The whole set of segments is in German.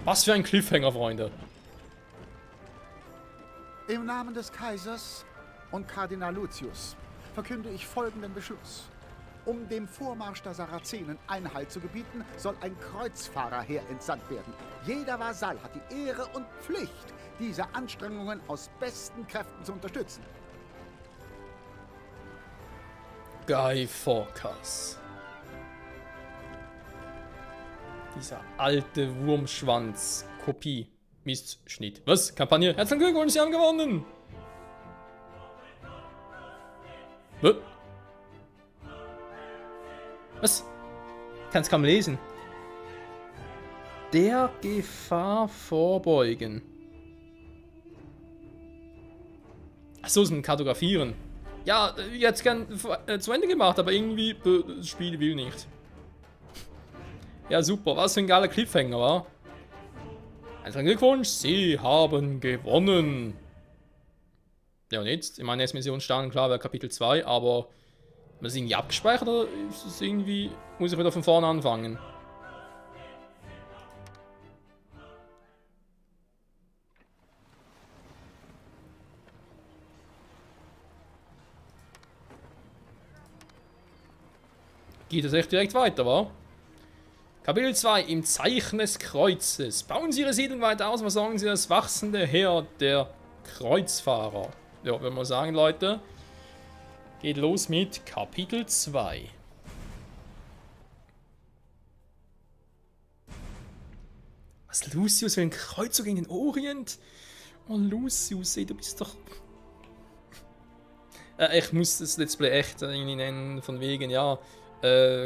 Was für ein Cliffhanger, Freunde. Im Namen des Kaisers und Kardinal Lucius verkünde ich folgenden Beschluss. Um dem Vormarsch der Sarazenen Einhalt zu gebieten, soll ein Kreuzfahrerheer entsandt werden. Jeder Vasall hat die Ehre und Pflicht, diese Anstrengungen aus besten Kräften zu unterstützen. Guy Fawkes. Dieser alte Wurmschwanz. Kopie. Mistschnitt. Was? Kampagne? Herzlichen Glückwunsch, Sie haben gewonnen! Was? Kann's kaum lesen. Der Gefahr vorbeugen. Achso, ist ein Kartografieren. Ja, jetzt gern zu Ende gemacht, aber irgendwie das Spiel will nicht. Ja, super. Was für ein geiler Cliffhanger, wa? Herzlichen Glückwunsch, Sie haben gewonnen. Ja, und jetzt? In meiner Mission stand klar, wäre Kapitel 2, aber haben wir es irgendwie abgespeichert oder ist es irgendwie, muss ich wieder von vorne anfangen? Geht es echt direkt weiter, wa? Kapitel 2, im Zeichen des Kreuzes. Bauen Sie Ihre Siedlung weiter aus, was sagen Sie das wachsende Heer der Kreuzfahrer? Ja, wenn wir sagen, Leute, geht los mit Kapitel 2. Was, Lucius will einen Kreuzzug gegen den Orient? Oh, Lucius, ey, du bist doch... ich muss das Let's Play echt irgendwie nennen, von wegen, ja...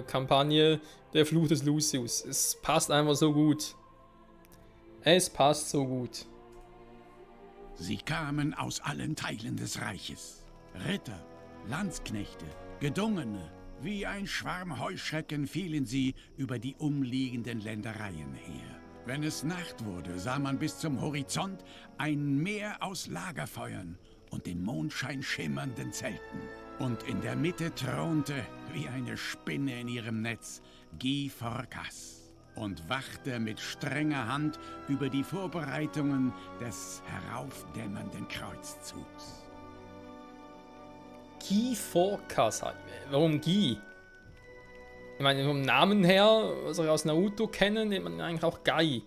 Kampagne Der Fluch des Lucius. Es passt einfach so gut. Es passt so gut. Sie kamen aus allen Teilen des Reiches. Ritter, Landsknechte, Gedungene. Wie ein Schwarm Heuschrecken fielen sie über die umliegenden Ländereien her. Wenn es Nacht wurde, sah man bis zum Horizont ein Meer aus Lagerfeuern und im Mondschein schimmernden Zelten. Und in der Mitte thronte, wie eine Spinne in ihrem Netz, Guy Fawkes und wachte mit strenger Hand über die Vorbereitungen des heraufdämmernden Kreuzzugs. Guy Fawkes halt. Warum Guy? Ich meine, vom Namen her, was ich aus Naruto kenne, nennt man ihn eigentlich auch Guy.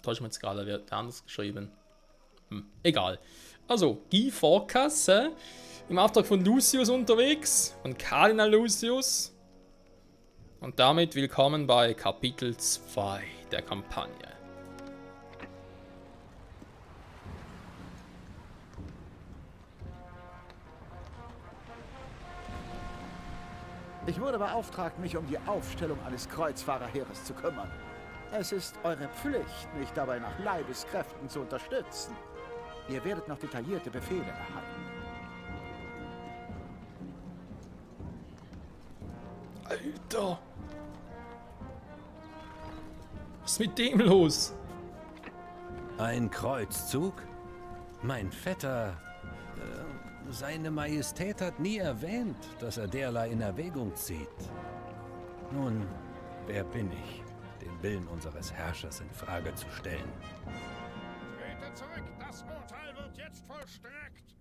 Täuscht man jetzt gerade, wird anders geschrieben. Egal. Also, Guy Fawkes, im Auftrag von Lucius unterwegs, von Kardinal Lucius. Und damit willkommen bei Kapitel 2 der Kampagne. Ich wurde beauftragt, mich um die Aufstellung eines Kreuzfahrerheeres zu kümmern. Es ist eure Pflicht, mich dabei nach Leibeskräften zu unterstützen. Ihr werdet noch detaillierte Befehle erhalten. Alter! Was ist mit dem los? Ein Kreuzzug? Mein Vetter... Seine Majestät hat nie erwähnt, dass er derlei in Erwägung zieht. Nun, wer bin ich, den Willen unseres Herrschers in Frage zu stellen? Trete zurück, das Urteil wird jetzt vollstreckt.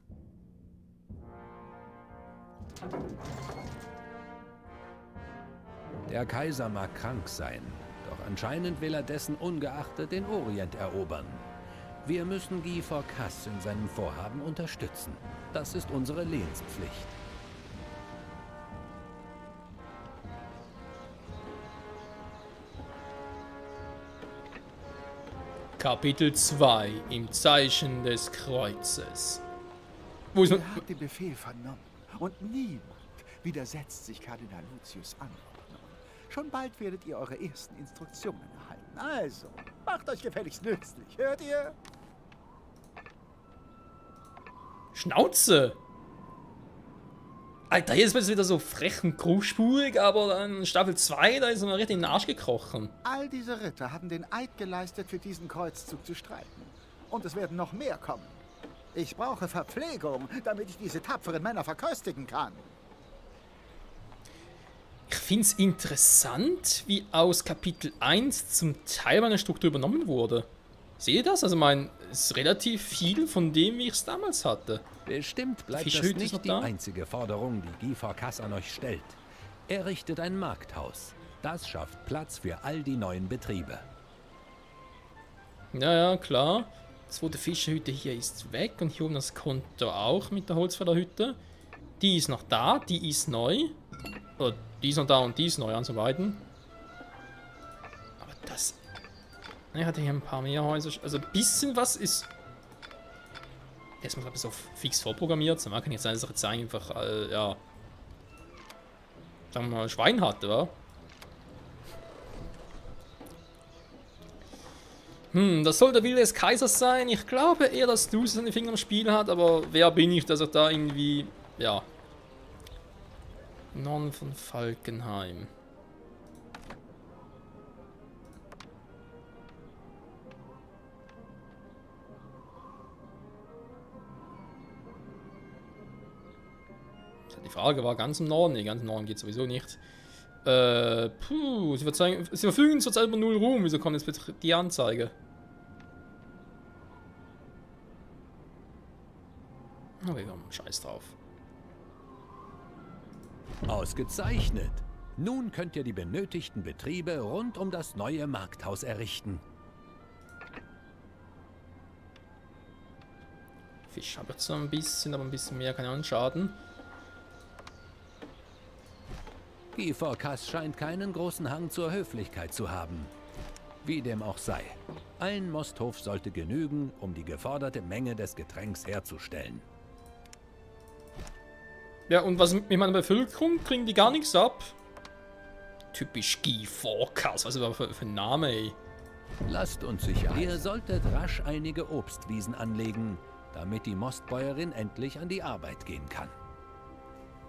Der Kaiser mag krank sein, doch anscheinend will er dessen ungeachtet den Orient erobern. Wir müssen Guy Fawkes in seinem Vorhaben unterstützen. Das ist unsere Lehnspflicht. Kapitel 2 im Zeichen des Kreuzes. Wo ist Ihr habt den Befehl vernommen und niemand widersetzt sich Kardinal Lucius Anordnungen. Schon bald werdet ihr eure ersten Instruktionen erhalten. Also, macht euch gefälligst nützlich, hört ihr? Schnauze! Alter, hier ist es wieder so frech und großspurig, aber dann Staffel 2, da ist er mir richtig in den Arsch gekrochen. All diese Ritter haben den Eid geleistet, für diesen Kreuzzug zu streiten. Und es werden noch mehr kommen. Ich brauche Verpflegung, damit ich diese tapferen Männer verköstigen kann. Ich finde es interessant, wie aus Kapitel 1 zum Teil meine Struktur übernommen wurde. Seht ihr das? Also es ist relativ viel von dem, wie ich es damals hatte. Bestimmt bleibt das Fischhütte ist noch nicht die da. einzige Forderung, die Guy Fawkes an euch stellt. Errichtet ein Markthaus. Das schafft Platz für all die neuen Betriebe. Ja, ja, klar. Die zweite Fischerhütte hier ist weg und hier oben das Konto auch mit der Holzfällerhütte. Die ist noch da, die ist neu. Oder die ist noch da und die ist neu, also beiden. Aber das... Ich hatte hier ein paar mehr Häuser. Also ein bisschen was ist... Erstmal glaube ich so fix vorprogrammiert. So man kann jetzt sein, dass ich jetzt einfach, ja... Sagen wir mal, Schwein hatte, wa? Das soll der Wille des Kaisers sein. Ich glaube eher, dass du seine Finger im Spiel hat, aber wer bin ich, dass er da irgendwie... Ja... Norden von Falkenheim. Die Frage war ganz im Norden. Nee, ganz im Norden geht sowieso nicht. Sie verfügen zurzeit über 0 Ruhm. Wieso kommt jetzt bitte die Anzeige? Okay, komm, scheiß drauf. Ausgezeichnet! Nun könnt ihr die benötigten Betriebe rund um das neue Markthaus errichten. Fisch habe ich zwar ein bisschen, aber ein bisschen mehr kann ja auch schaden. Guy Fawkes scheint keinen großen Hang zur Höflichkeit zu haben. Wie dem auch sei. Ein Mosthof sollte genügen, um die geforderte Menge des Getränks herzustellen. Ja, und was mit meiner Bevölkerung? Kriegen die gar nichts ab? Typisch Guy Fawkes, was ist das für ein Name, ey? Lasst uns sicher. Ihr solltet rasch einige Obstwiesen anlegen, damit die Mostbäuerin endlich an die Arbeit gehen kann.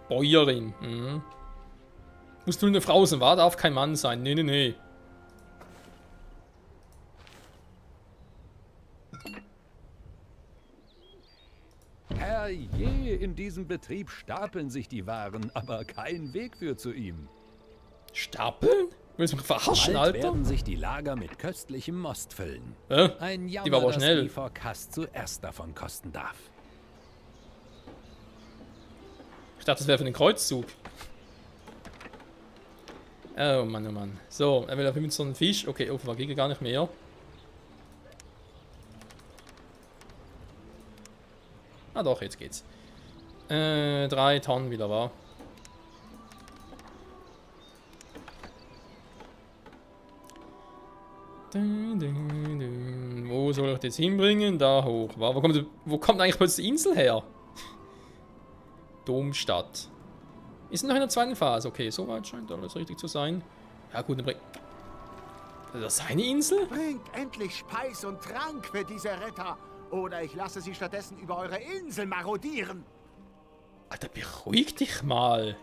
Bäuerin, mhm. Muss nur eine Frau sein, war? Darf kein Mann sein. Nee, nee, nee. Herrje, in diesem Betrieb stapeln sich die Waren, aber kein Weg führt zu ihm. Stapeln? Willst du mich verarschen, Bald Alter? werden sich die Lager mit köstlichem Most füllen. Ein Die war Jammer, aber dass schnell. Guy Fawkes zuerst davon kosten darf. Ich dachte, das wäre für den Kreuzzug. Oh Mann, oh Mann. So, er will auf jeden Fall so einen Fisch. Okay, offenbar geht er gar nicht mehr. Ah doch, jetzt geht's. 3 Tonnen wieder, war. Wo soll ich das hinbringen? Da hoch. Wo kommt eigentlich plötzlich die Insel her? Domstadt. Ist noch in der zweiten Phase. Okay, soweit scheint alles richtig zu sein. Ja gut, dann bringt... Ist das seine Insel? Bringt endlich Speis und Trank für diese Ritter, oder ich lasse sie stattdessen über eure Insel marodieren. Alter, beruhig dich mal.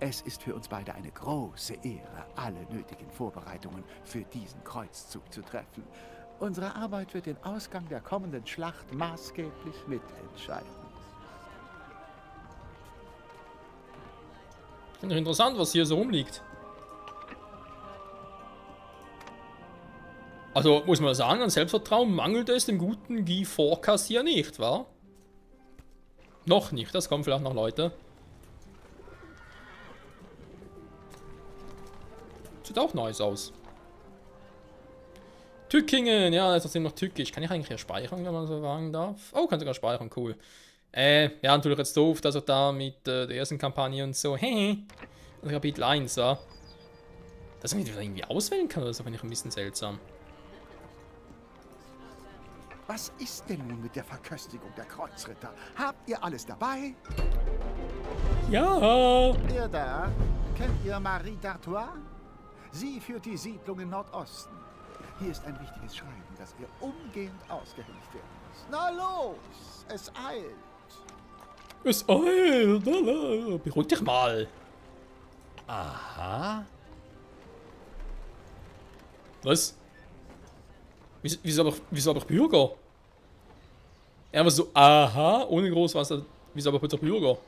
Es ist für uns beide eine große Ehre, alle nötigen Vorbereitungen für diesen Kreuzzug zu treffen. Unsere Arbeit wird den Ausgang der kommenden Schlacht maßgeblich mitentscheiden. Finde ich interessant, was hier so rumliegt. Also, muss man sagen, an Selbstvertrauen mangelt es dem guten Guy Fawkes hier nicht, wa? Noch nicht, das kommen vielleicht noch Leute. Sieht auch nice aus. Tückingen, ja, das ist trotzdem noch tückisch. Kann ich eigentlich hier speichern, wenn man so sagen darf? Oh, kann sogar speichern, cool. Ja, natürlich jetzt doof, dass er da mit der ersten Kampagne und so, also Kapitel 1, ja. Dass man irgendwie auswählen kann, das finde ich ein bisschen seltsam. Was ist denn nun mit der Verköstigung der Kreuzritter? Habt ihr alles dabei? Ja! Ihr da, kennt ihr Marie d'Artois? Sie führt die Siedlung im Nordosten. Hier ist ein wichtiges Schreiben, das ihr umgehend ausgehändigt werden muss. Na los, es eilt. Es eilt, beruhig dich mal. Aha. Was? Wieso aber Bürger? Er war so, aha, ohne groß was. Wieso aber plötzlich Bürger?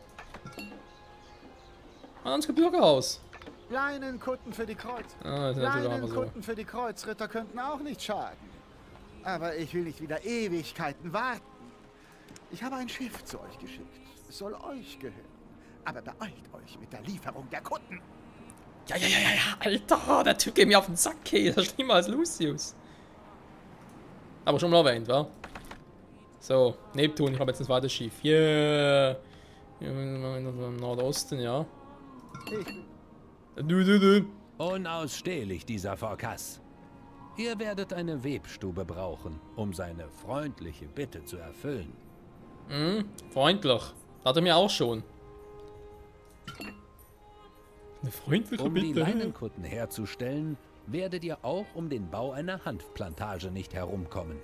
Ansgar Bürgerhaus. Leinenkutten für die Kreuz. Ah, das ist natürlich einfach so. Leinenkutten für die Kreuzritter könnten auch nicht schaden. Aber ich will nicht wieder Ewigkeiten warten. Ich habe ein Schiff zu euch geschickt. Es soll euch gehören. Aber beeilt euch mit der Lieferung der Kutten. Ja, Alter, der Typ geht mir auf den Sack, hey. Das ist schlimmer als Lucius. Aber schon mal erwähnt, wa? So, Neptun, ich habe jetzt ein zweites Schiff. Yeah. Im Nordosten, ja. Du. Unausstehlich, dieser Vorkass. Ihr werdet eine Webstube brauchen, um seine freundliche Bitte zu erfüllen. Freundlich. Hat er mir auch schon. Eine freundliche Um die Bitte. Leinenkutten herzustellen, werdet ihr auch um den Bau einer Hanfplantage nicht herumkommen.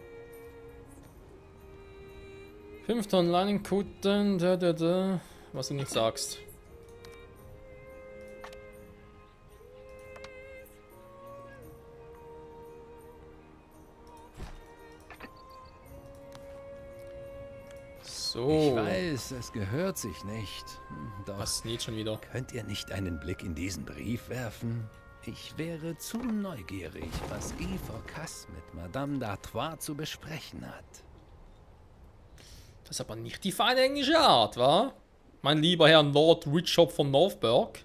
5 Tonnen Leinenkutten, was du nicht sagst. So. Ich weiß, es gehört sich nicht. Doch Was nicht schon wieder? könnt ihr nicht einen Blick in diesen Brief werfen? Ich wäre zu neugierig, was Guy Fawkes mit Madame d'Artois zu besprechen hat. Das ist aber nicht die feine englische Art, wa? Mein lieber Herr Lord Richard von Northberg.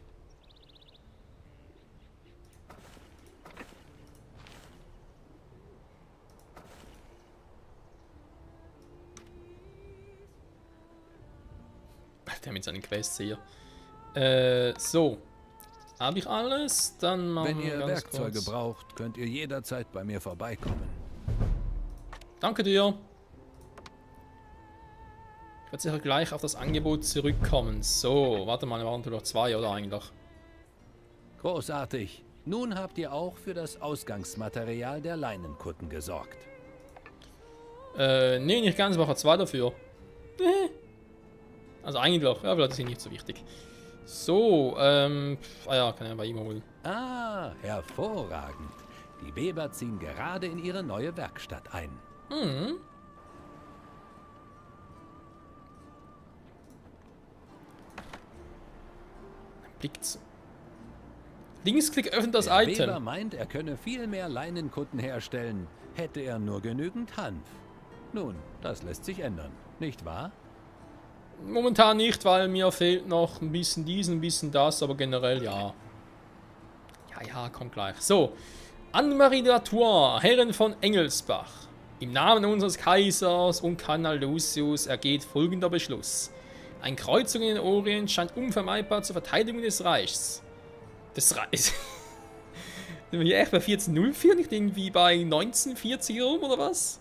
Der mit seinen Quests hier. So. Habe ich alles? Dann machen Wenn wir ihr ganz Werkzeuge kurz. braucht, könnt ihr jederzeit bei mir vorbeikommen. Danke dir. Ich werde sicher gleich auf das Angebot zurückkommen. So, warte mal, waren noch 2, oder eigentlich? Großartig. Nun habt ihr auch für das Ausgangsmaterial der Leinenkutten gesorgt. Nee, nicht ganz, ich brauche 2 dafür. Also eigentlich, ja, vielleicht ist sie nicht so wichtig. So, ah ja, kann ich bei ihm holen. Ah, hervorragend. Die Weber ziehen gerade in ihre neue Werkstatt ein. Blickt's. Linksklick öffnet das Der Item. Weber meint, er könne viel mehr Leinenkutten herstellen, hätte er nur genügend Hanf. Nun, das lässt sich ändern, nicht wahr? Momentan nicht, weil mir fehlt noch ein bisschen dies, ein bisschen das, aber generell ja. Ja, kommt gleich. So, Anne-Marie d'Artois, Herrin von Engelsbach. Im Namen unseres Kaisers und Kardinal Lucius ergeht folgender Beschluss. Ein Kreuzung in den Orient scheint unvermeidbar zur Verteidigung des Reichs. Des Reichs? Sind wir hier echt bei 1404, nicht irgendwie bei 1940 rum oder was?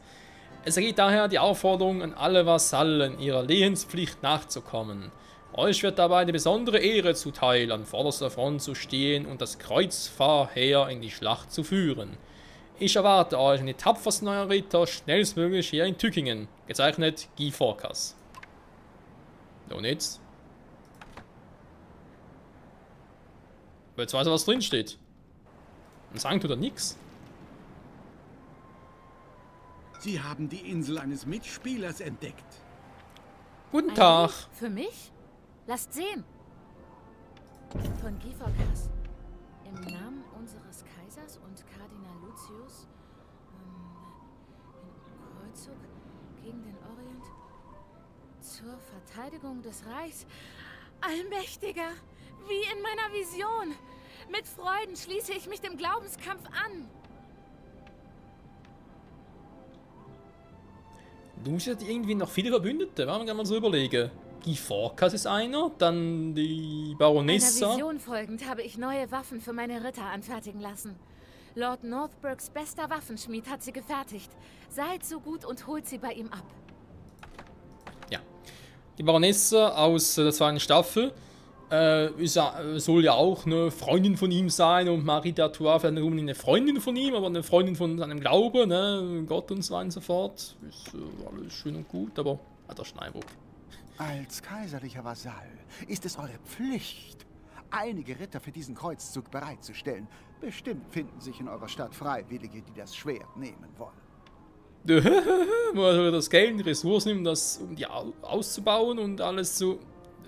Es ergeht daher die Aufforderung an alle Vasallen, ihrer Lehenspflicht nachzukommen. Euch wird dabei die besondere Ehre zuteil, an vorderster Front zu stehen und das Kreuzfahrheer in die Schlacht zu führen. Ich erwarte euch und die tapfersten eurer Ritter schnellstmöglich hier in Tückingen. Gezeichnet Guy Fawkes. Und jetzt? Jetzt weiß er, was drin steht. Und sagen tut er nix. Sie haben die Insel eines Mitspielers entdeckt. Guten Ein Tag. Brief für mich? Lasst sehen. Von Guy Fawkes. Im Namen unseres Kaisers und Kardinal Lucius in Kreuzzug gegen den Orient zur Verteidigung des Reichs. Allmächtiger, wie in meiner Vision. Mit Freuden schließe ich mich dem Glaubenskampf an. Du musst ja irgendwie noch viele Verbündete, wenn man mal so überlegen. Guy Fawkes ist einer, dann die Einer Baronessa. Vision folgend habe ich neue Waffen für meine Ritter anfertigen lassen. Lord Northbergs bester Waffenschmied hat sie gefertigt. Seid so gut und holt sie bei ihm ab. Ja. Die Baronessa aus der zweiten Staffel soll ja auch eine Freundin von ihm sein und Marie d'Artois vielleicht nicht unbedingt eine Freundin von ihm, aber eine Freundin von seinem Glauben, ne? Gott und so weiter und so fort. Ist alles schön und gut, aber der Schneiburg. Als kaiserlicher Vasall ist es eure Pflicht, einige Ritter für diesen Kreuzzug bereitzustellen. Bestimmt finden sich in eurer Stadt Freiwillige, die das Schwert nehmen wollen. Wo er das Geld und die Ressourcen nimmt, um die auszubauen und alles zu...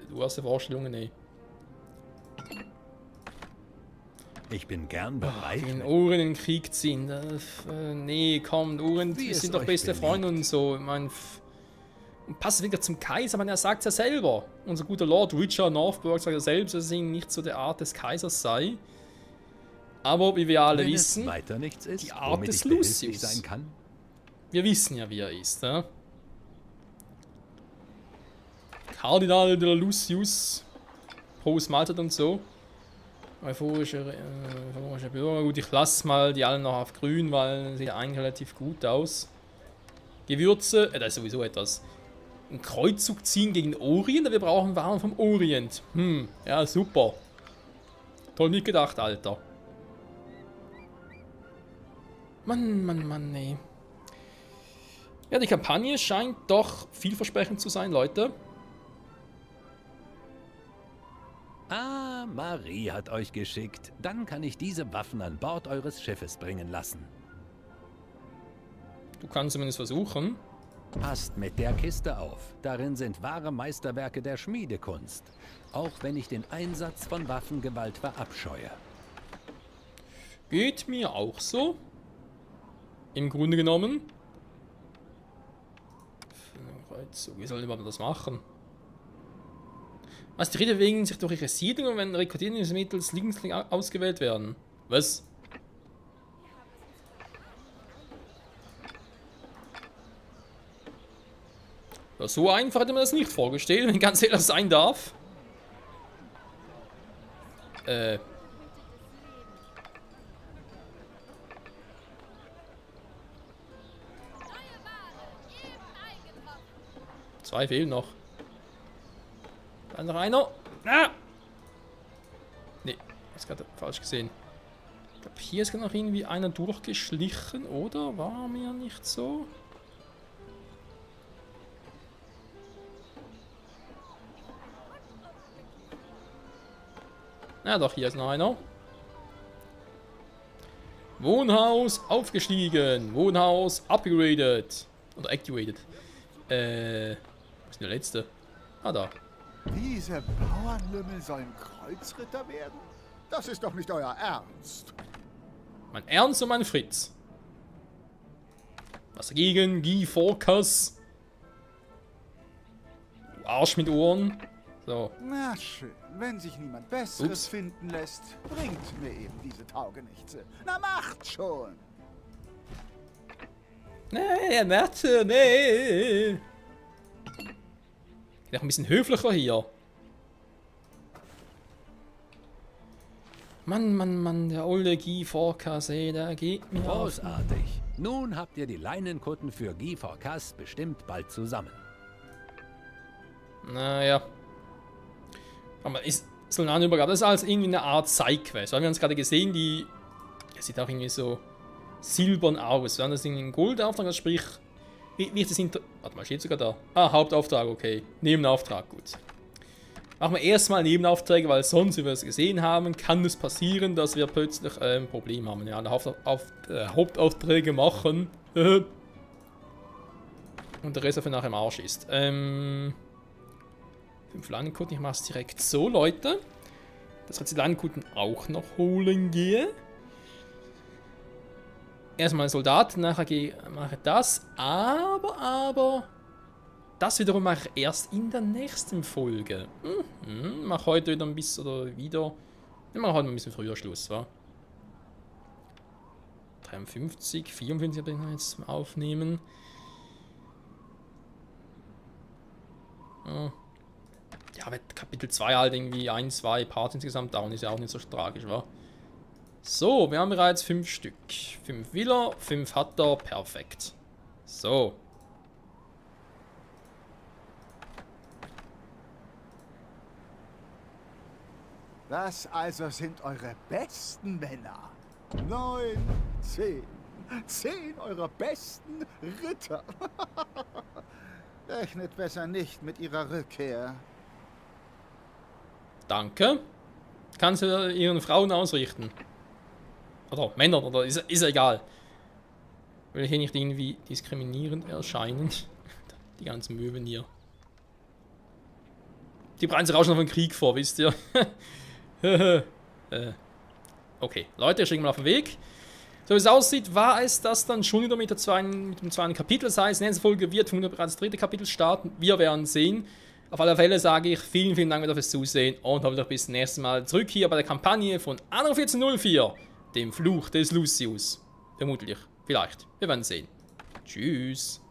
Du hast ja Vorstellungen, ey. Ich bin gern bereit. Wenn Oren in den Krieg ziehen. Nee, komm, Oren, Wie wir es sind doch euch beste beliebt. Freunde und so. Ich mein, und passt wieder zum Kaiser, aber er sagt es ja selber. Unser guter Lord Richard Northburg sagt ja selbst, dass es nicht so der Art des Kaisers sei. Aber wie wir alle Wenn wissen, es weiter nichts ist, die Art womit des ich behilflich Lucius. sein kann. wir wissen ja, wie er ist. Ja? Kardinal de Lucius, Post-Maltet und so. Euphorische Bürger. Gut, ich lasse mal die alle noch auf grün, weil sieht eigentlich relativ gut aus. Gewürze, da ist sowieso etwas. Ein Kreuzzug ziehen gegen Orient, wir brauchen Waren vom Orient. Ja, super. Toll mitgedacht, Alter. Mann, nee. Ja, die Kampagne scheint doch vielversprechend zu sein, Leute. Ah, Marie hat euch geschickt. Dann kann ich diese Waffen an Bord eures Schiffes bringen lassen. Du kannst zumindest versuchen. Passt mit der Kiste auf. Darin sind wahre Meisterwerke der Schmiedekunst. Auch wenn ich den Einsatz von Waffengewalt verabscheue. Geht mir auch so. Im Grunde genommen. Wie soll überhaupt das machen? Was, die Ritter bewegen sich durch ihre Siedlung, wenn Rekrutierungsmittel links ausgewählt werden. Was? Ja, so einfach hätte man das nicht vorgestellt, wenn ich ganz ehrlich sein darf. Zwei fehlen noch. Da noch einer. Ah! Nee, das gerade falsch gesehen. Ich glaube, hier ist noch irgendwie einer durchgeschlichen, oder? War mir nicht so? Na doch, hier ist noch einer. Wohnhaus aufgestiegen. Wohnhaus upgraded. Oder activated. Wo ist denn der letzte? Ah, da. Diese Bauernlümmel sollen Kreuzritter werden? Das ist doch nicht euer Ernst. Mein Ernst und mein Fritz. Was dagegen? Guy Fawkes. Du Arsch mit Ohren. So. Na schön, wenn sich niemand Besseres Ups. finden lässt, bringt mir eben diese Taugenichtse. Na macht schon! Nee, warte, nee. Noch ein bisschen höflicher hier. Mann, der olle Guy Fawkes, ey, der geht mir auf. Großartig. Nun habt ihr die Leinenkutten für Guy Fawkes bestimmt bald zusammen. Naja. Aber ist so eine Übergabe. Das ist als irgendwie eine Art Sidequest. Weil wir haben es gerade gesehen, die sieht auch irgendwie so silbern aus. Wir haben das irgendwie einen Goldauftrag, also sprich, wie ist das hinter... Warte mal, steht sogar da. Ah, Hauptauftrag, okay. Nebenauftrag, gut. Machen wir erstmal Nebenaufträge, weil sonst, wie wir es gesehen haben, kann es passieren, dass wir plötzlich ein Problem haben. Ja, Hauptaufträge machen. Und der Rest dafür nachher im Arsch ist. 5 Leinenkutten, ich mache es direkt so, Leute. Dass ich die Leinenkutten auch noch holen gehe. Erstmal Soldat, nachher mache ich das. Aber das wiederum mache ich erst in der nächsten Folge. Mache heute wieder ein bisschen oder wieder. Ich mache heute ein bisschen früher Schluss, wa? 53, 54 habe ich jetzt zum Aufnehmen. Ja, aber Kapitel 2 halt irgendwie 1, 2 Parts insgesamt dauern, ist ja auch nicht so tragisch, wa? So, wir haben bereits 5 Stück. 5 will er, 5 hat er, perfekt. So. Das also sind eure besten Männer. 9, 10. 10 eurer besten Ritter. Rechnet besser nicht mit ihrer Rückkehr. Danke. Kannst du ihren Frauen ausrichten? Oder Männern, oder ist ja egal. Will hier nicht irgendwie diskriminierend erscheinen. Die ganzen Möwen hier. Die bereiten sich auch schon auf den Krieg vor, wisst ihr? Okay, Leute, ich schicke mal auf den Weg. So wie es aussieht, war es das dann schon wieder mit dem zweiten Kapitel. Das heißt, nächste Folge wird bereits das 3. Kapitel starten. Wir werden sehen. Auf alle Fälle sage ich vielen, vielen Dank wieder fürs Zusehen und hoffentlich bis zum nächsten Mal zurück hier bei der Kampagne von Anno 1404, dem Fluch des Lucius. Vermutlich, vielleicht. Wir werden sehen. Tschüss.